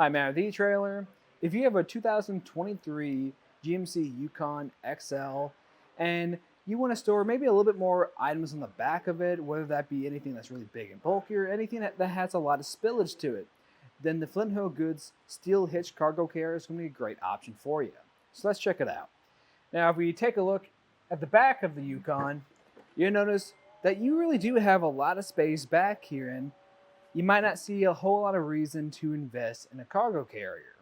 Hi, Matt with eTrailer. If you have a 2023 GMC Yukon XL and you want to store maybe a little bit more items on the back of it, whether that be anything that's really big and bulky or anything that has a lot of spillage to it, then the Flint Hill Goods Steel Hitch Cargo Carrier is going to be a great option for you. So let's check it out. Now, if we take a look at the back of the Yukon, you'll notice that you really do have a lot of space back here, and you might not see a whole lot of reason to invest in a cargo carrier.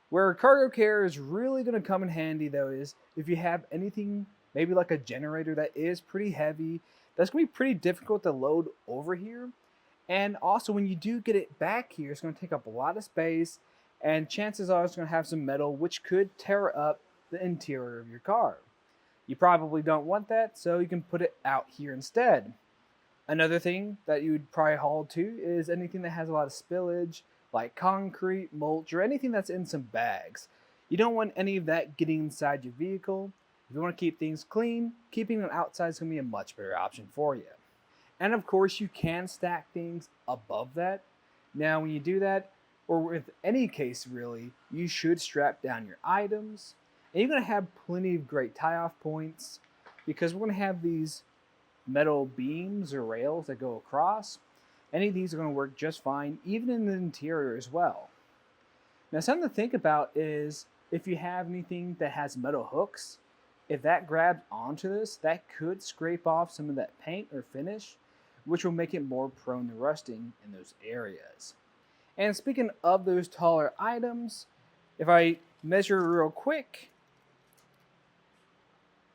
Where a cargo carrier is really going to come in handy though is if you have anything maybe like a generator that is pretty heavy, that's going to be pretty difficult to load over here. And also when you do get it back here, it's going to take up a lot of space, and chances are it's going to have some metal which could tear up the interior of your car. You probably don't want that, so you can put it out here instead. Another thing that you would probably haul to is anything that has a lot of spillage, like concrete, mulch, or anything that's in some bags. You don't want any of that getting inside your vehicle. If you want to keep things clean, keeping them outside is going to be a much better option for you. And of course, you can stack things above that. Now, when you do that, or with any case really, you should strap down your items. And you're going to have plenty of great tie-off points because we're going to have these metal beams or rails that go across. Any of these are going to work just fine, even in the interior as well. Now, something to think about is if you have anything that has metal hooks, if that grabs onto this, that could scrape off some of that paint or finish, which will make it more prone to rusting in those areas. And speaking of those taller items, if I measure real quick,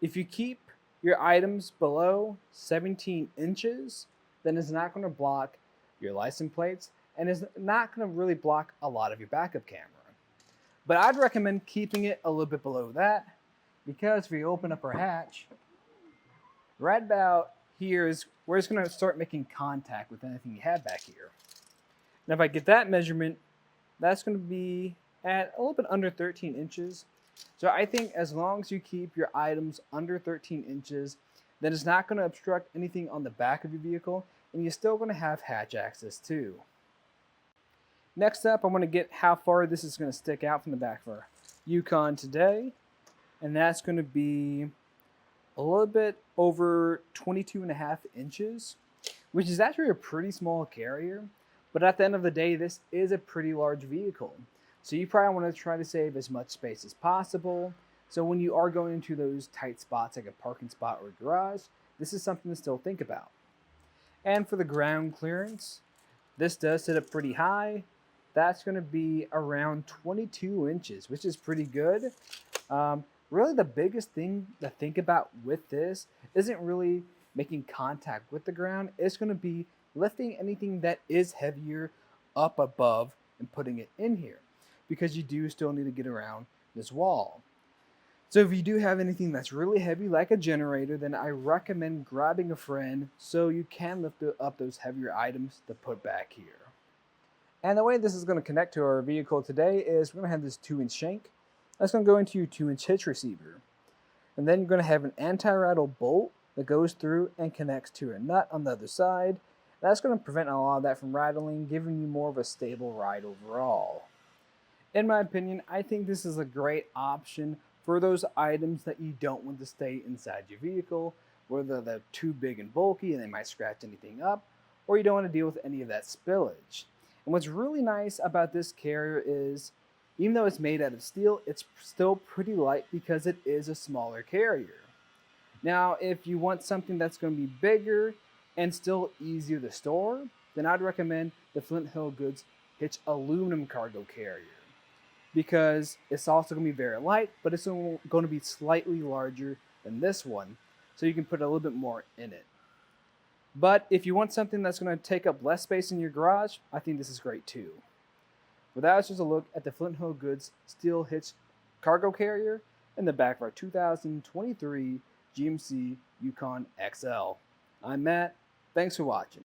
if you keep your items below 17 inches, then it's not going to block your license plates and is not going to really block a lot of your backup camera. But I'd recommend keeping it a little bit below that, because if you open up our hatch, right about here is where it's going to start making contact with anything you have back here. Now if I get that measurement, that's going to be at a little bit under 13 inches. So I think as long as you keep your items under 13 inches, then it's not going to obstruct anything on the back of your vehicle, and you're still going to have hatch access too. Next up, I want to get how far this is going to stick out from the back of our Yukon today, and that's going to be a little bit over 22.5 inches, which is actually a pretty small carrier, but at the end of the day, this is a pretty large vehicle. So you probably want to try to save as much space as possible. So when you are going into those tight spots like a parking spot or a garage, this is something to still think about. And for the ground clearance, this does sit up pretty high. That's going to be around 22 inches, which is pretty good. Really the biggest thing to think about with this isn't really making contact with the ground. It's going to be lifting anything that is heavier up above and putting it in here, because you do still need to get around this wall. So if you do have anything that's really heavy like a generator, then I recommend grabbing a friend so you can lift up those heavier items to put back here. And the way this is going to connect to our vehicle today is we're going to have this 2-inch shank. That's going to go into your 2-inch hitch receiver. And then you're going to have an anti-rattle bolt that goes through and connects to a nut on the other side. That's going to prevent a lot of that from rattling, giving you more of a stable ride overall. In my opinion, I think this is a great option for those items that you don't want to stay inside your vehicle, whether they're too big and bulky and they might scratch anything up, or you don't want to deal with any of that spillage. And what's really nice about this carrier is, even though it's made out of steel, it's still pretty light because it is a smaller carrier. Now, if you want something that's going to be bigger and still easier to store, then I'd recommend the Flint Hill Goods Hitch Aluminum Cargo Carrier, because it's also going to be very light, but it's going to be slightly larger than this one, so you can put a little bit more in it. But if you want something that's going to take up less space in your garage, I think this is great too. Well, that was just a look at the Flint Hill Goods Steel Hitch Cargo Carrier in the back of our 2023 GMC Yukon XL. I'm Matt. Thanks for watching.